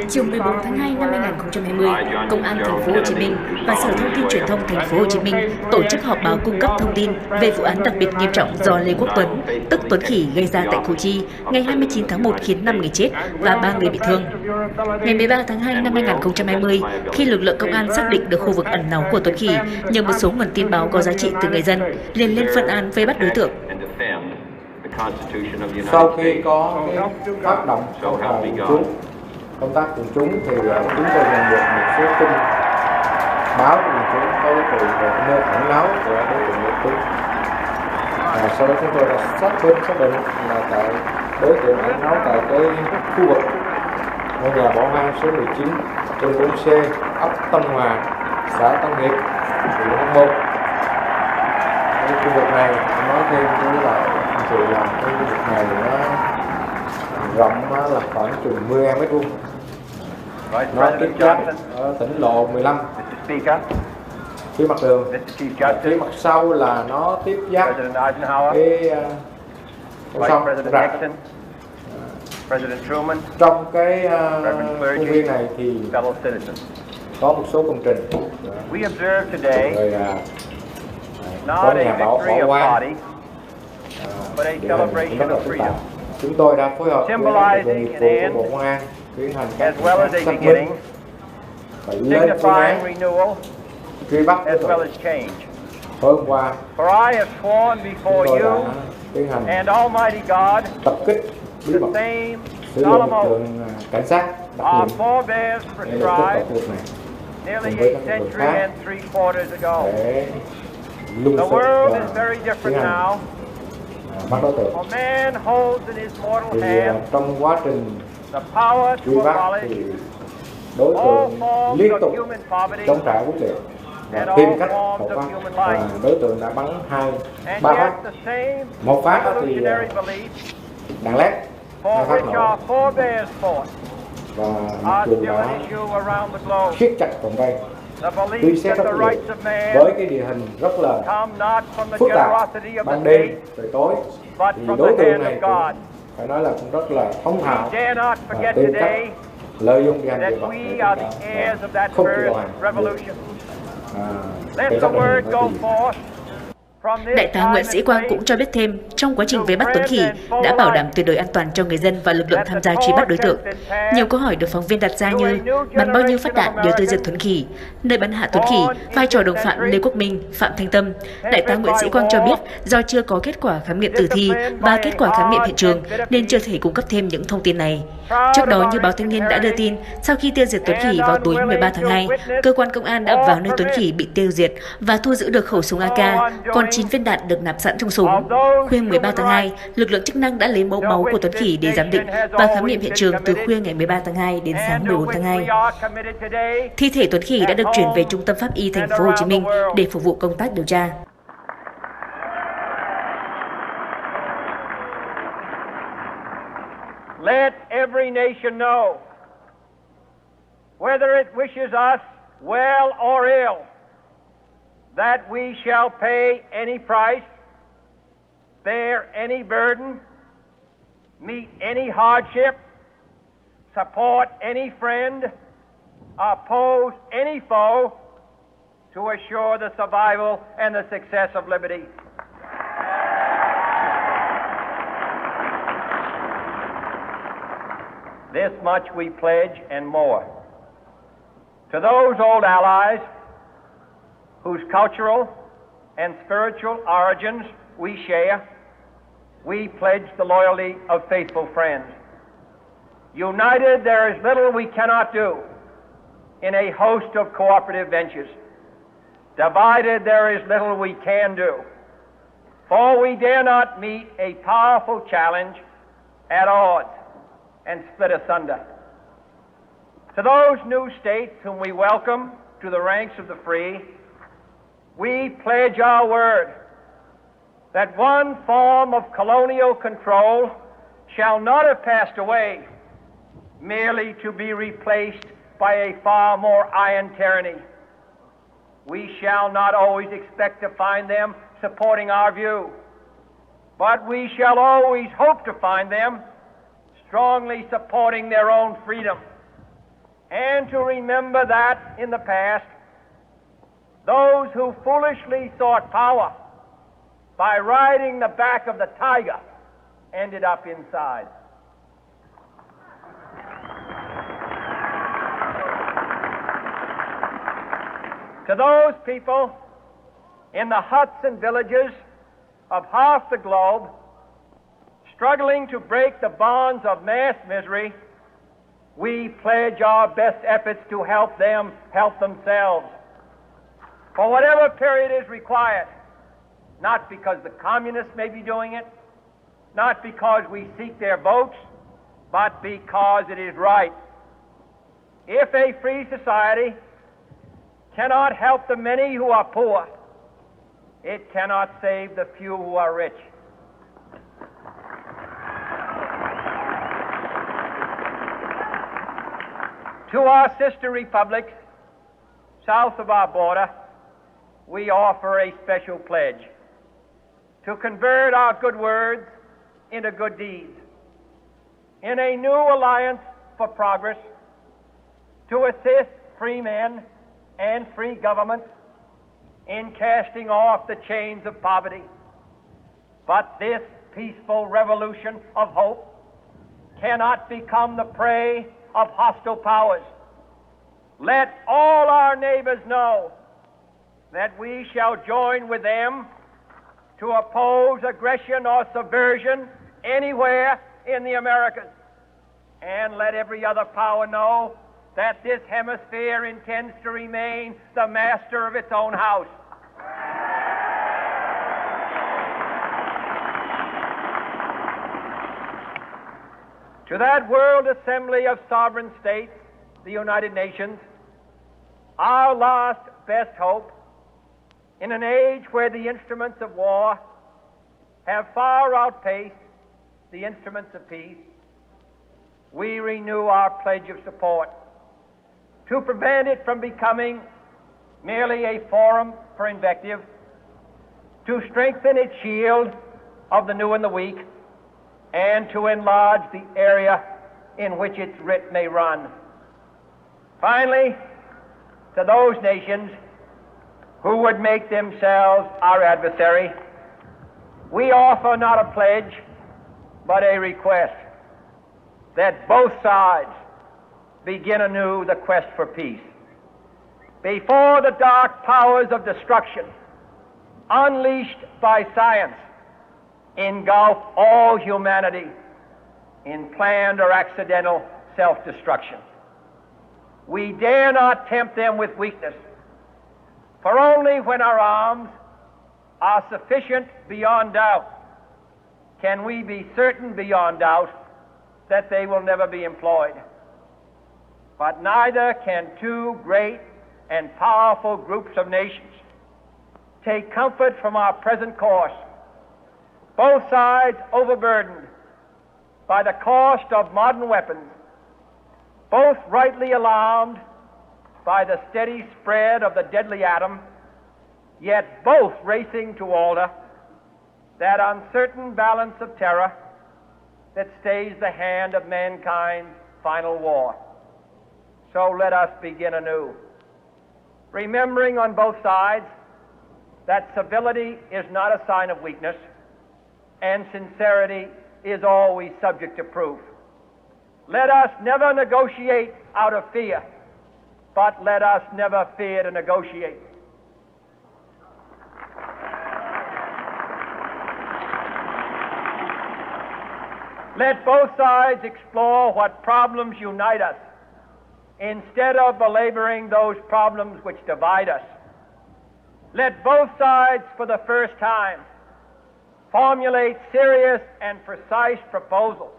Chiều 14 tháng 2 năm 2020, Công an Thành phố Hồ Chí Minh và Sở Thông tin Truyền thông Thành phố Hồ Chí Minh tổ chức họp báo cung cấp thông tin về vụ án đặc biệt nghiêm trọng do Lê Quốc Tuấn, tức Tuấn Khỉ gây ra tại Củ Chi ngày 29 tháng 1 khiến 5 người chết và 3 người bị thương. Ngày 13 tháng 2 năm 2020, khi lực lượng công an xác định được khu vực ẩn náu của Tuấn Khỉ nhờ một số nguồn tin báo có giá trị từ người dân, liền lên phương án vây bắt đối tượng. Sau khi có phát động công tác quần chúng thì chúng tôi nhận được một số tin báo của quần chúng có từ về nơi ẩn náu của đối tượng Lê Tuấn. Sau đó chúng tôi đã xác định là tại đối tượng ẩn náu tại cái khu vực ngôi nhà bỏ hoang số 19 trên 4C, ấp Tân Hòa, xã Tân Hiệp, huyện Hóc Môn. Cái khu vực này nói thêm với lại thì là cái khu vực này nó rộng là khoảng chừng 10 mét vuông. Nó tiếp giáp ở tỉnh lộ 15 phía mặt đường, phía mặt sau là nó tiếp giáp cái sông rạch. Trong cái công viên này thì có một số công trình rồi có nhà bảo Quán. Chúng tôi đã phối hợp với lực lượng nghiệp vụ của Bộ Công an tiến hành các xác minh và lên phương án truy bắt đối tượng. Tối hôm qua, chúng tôi đã tiến hành tập kích bí mật, sử dụng lực lượng cảnh sát đặc nhiệm để tiếp tục cuộc này cùng với các lực lượng khác để lùng sục và tiến hành bắt đối tượng. Thì trong quá trình truy bắt thì đối tượng liên tục chống trả quyết liệt và tìm cách tẩu thoát, và đối tượng đã bắn ba phát. Một phát thì đạn led, hai phát nổ, và mặc dù đã siết chặt vòng vây, truy xét rất liệt với cái địa hình rất là phức tạp, ban đêm trời tối, thì đối tượng này cũng phải nói là cũng rất là thông thạo và tìm cách lợi dụng địa hình địa vật để không chịu đầu hàng. Đại tá Nguyễn Sĩ Quang cũng cho biết thêm, trong quá trình vây bắt Tuấn Khỉ đã bảo đảm tuyệt đối an toàn cho người dân và lực lượng tham gia truy bắt đối tượng. Nhiều câu hỏi được phóng viên đặt ra như bắn bao nhiêu phát đạn đều tiêu diệt Tuấn Khỉ, nơi bắn hạ Tuấn Khỉ, vai trò đồng phạm Lê Quốc Minh, Phạm Thanh Tâm. Đại tá Nguyễn Sĩ Quang cho biết do chưa có kết quả khám nghiệm tử thi và kết quả khám nghiệm hiện trường nên chưa thể cung cấp thêm những thông tin này. Trước đó, như báo Thanh niên đã đưa tin, sau khi tiêu diệt Tuấn Khỉ vào tối 13 tháng 2, cơ quan công an đã vào nơi Tuấn Khỉ bị tiêu diệt và thu giữ được khẩu súng AK, còn 9 viên đạn được nạp sẵn trong súng. Khuya 13 tháng 2, lực lượng chức năng đã lấy mẫu máu của Tuấn Khỉ để giám định và khám nghiệm hiện trường từ khuya ngày 13 tháng 2 đến sáng 14 tháng 2. Thi thể Tuấn Khỉ đã được chuyển về Trung tâm Pháp y Thành phố Hồ Chí Minh để phục vụ công tác điều tra. Let every nation know, whether it wishes us well or ill, that we shall pay any price, bear any burden, meet any hardship, support any friend, oppose any foe, to assure the survival and the success of liberty. This much we pledge and more. To those old allies whose cultural and spiritual origins we share, we pledge the loyalty of faithful friends. United, there is little we cannot do in a host of cooperative ventures. Divided, there is little we can do, for we dare not meet a powerful challenge at odds and split asunder. To those new states whom we welcome to the ranks of the free, we pledge our word that one form of colonial control shall not have passed away, merely to be replaced by a far more iron tyranny. We shall not always expect to find them supporting our view, but we shall always hope to find them strongly supporting their own freedom, and to remember that in the past, those who foolishly sought power by riding the back of the tiger ended up inside. To those people in the huts and villages of half the globe struggling to break the bonds of mass misery, we pledge our best efforts to help them help themselves for whatever period is required, not because the communists may be doing it, not because we seek their votes, but because it is right. If a free society cannot help the many who are poor, it cannot save the few who are rich. To our sister republics south of our border, we offer a special pledge to convert our good words into good deeds, in a new alliance for progress, to assist free men and free governments in casting off the chains of poverty. But this peaceful revolution of hope cannot become the prey of hostile powers. Let all our neighbors know that we shall join with them to oppose aggression or subversion anywhere in the Americas. And let every other power know that this hemisphere intends to remain the master of its own house. To that World Assembly of Sovereign States, the United Nations, our last best hope, in an age where the instruments of war have far outpaced the instruments of peace, we renew our pledge of support to prevent it from becoming merely a forum for invective, to strengthen its shield of the new and the weak, and to enlarge the area in which its writ may run. Finally, to those nations who would make themselves our adversary, we offer not a pledge, but a request that both sides begin anew the quest for peace. Before the dark powers of destruction, unleashed by science, engulf all humanity in planned or accidental self-destruction, we dare not tempt them with weakness, for only when our arms are sufficient beyond doubt can we be certain beyond doubt that they will never be employed. But neither can two great and powerful groups of nations take comfort from our present course, both sides overburdened by the cost of modern weapons, both rightly alarmed by the steady spread of the deadly atom, yet both racing to alter that uncertain balance of terror that stays the hand of mankind's final war. So let us begin anew, remembering on both sides that civility is not a sign of weakness, and sincerity is always subject to proof. Let us never negotiate out of fear, but let us never fear to negotiate. Let both sides explore what problems unite us, instead of belaboring those problems which divide us. Let both sides, for the first time, formulate serious and precise proposals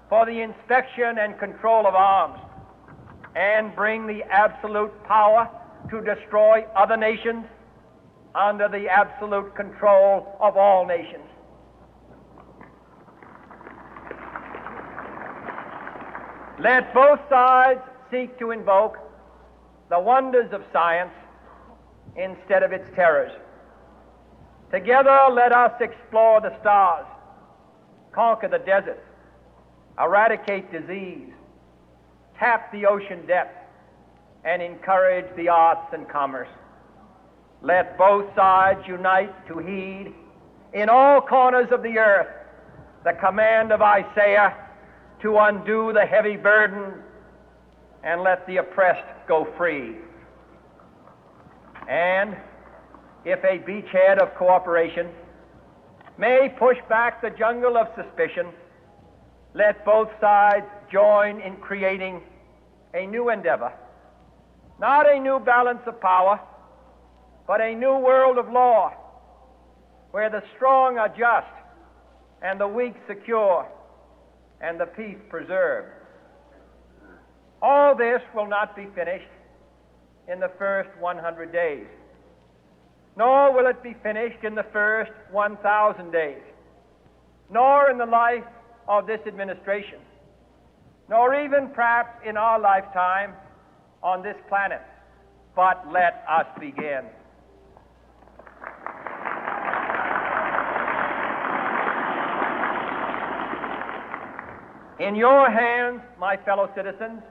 for the inspection and control of arms, and bring the absolute power to destroy other nations under the absolute control of all nations. Let both sides seek to invoke the wonders of science instead of its terrors. Together let us explore the stars, conquer the deserts, eradicate disease, tap the ocean depths, and encourage the arts and commerce. Let both sides unite to heed in all corners of the earth the command of Isaiah to undo the heavy burden and let the oppressed go free. And if a beachhead of cooperation may push back the jungle of suspicion, let both sides join in creating a new endeavor, not a new balance of power, but a new world of law, where the strong are just and the weak secure and the peace preserved. All this will not be finished in the first 100 days, nor will it be finished in the first 1,000 days, nor in the life of this administration, nor even perhaps in our lifetime on this planet. But let us begin. In your hands, my fellow citizens,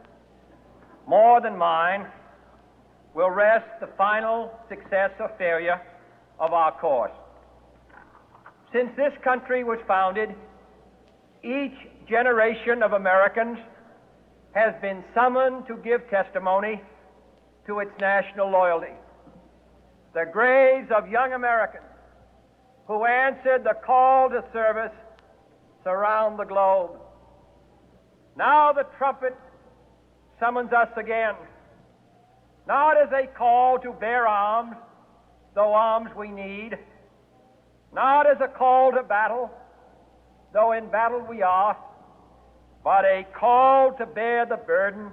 more than mine, will rest the final success or failure of our course. Since this country was founded, each generation of Americans has been summoned to give testimony to its national loyalty. The graves of young Americans who answered the call to service surround the globe. Now the trumpet summons us again, not as a call to bear arms, though arms we need, not as a call to battle, though in battle we are, but a call to bear the burden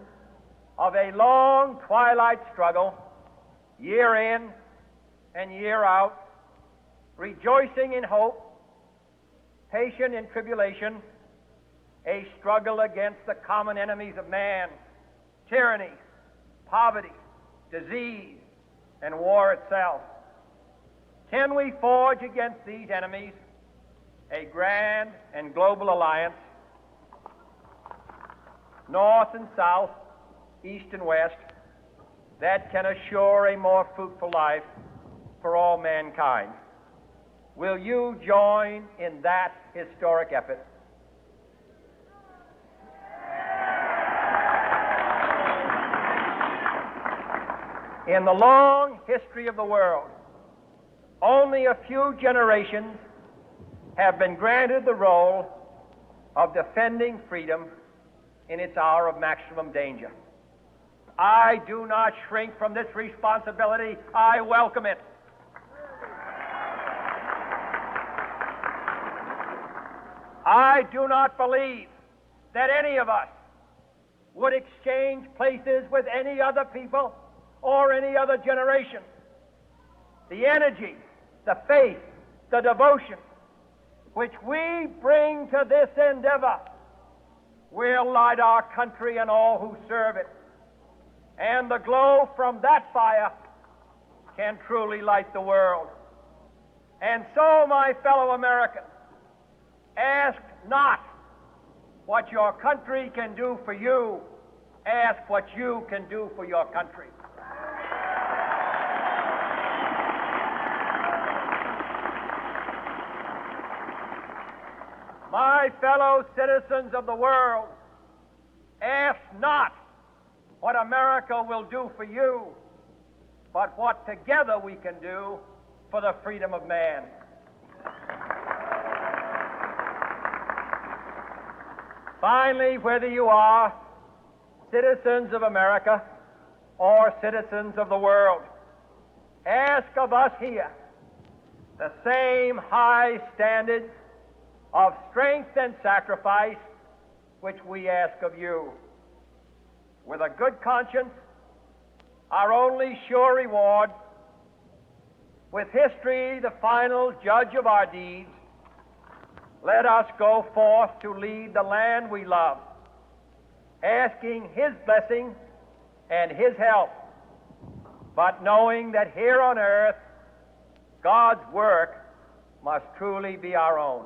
of a long twilight struggle, year in and year out, rejoicing in hope, patient in tribulation, a struggle against the common enemies of man, tyranny, poverty, disease, and war itself. Can we forge against these enemies a grand and global alliance, north and south, east and west, that can assure a more fruitful life for all mankind? Will you join in that historic effort? In the long history of the world, only a few generations have been granted the role of defending freedom in its hour of maximum danger. I do not shrink from this responsibility. I welcome it. I do not believe that any of us would exchange places with any other people or any other generation. The energy, the faith, the devotion which we bring to this endeavor will light our country and all who serve it. And the glow from that fire can truly light the world. And so, my fellow Americans, ask not what your country can do for you, ask what you can do for your country. My fellow citizens of the world, ask not what America will do for you, but what together we can do for the freedom of man. Finally, whether you are citizens of America or citizens of the world, ask of us here the same high standards of strength and sacrifice which we ask of you. With a good conscience, our only sure reward, with history the final judge of our deeds, let us go forth to lead the land we love, asking His blessing and His help, but knowing that here on earth, God's work must truly be our own.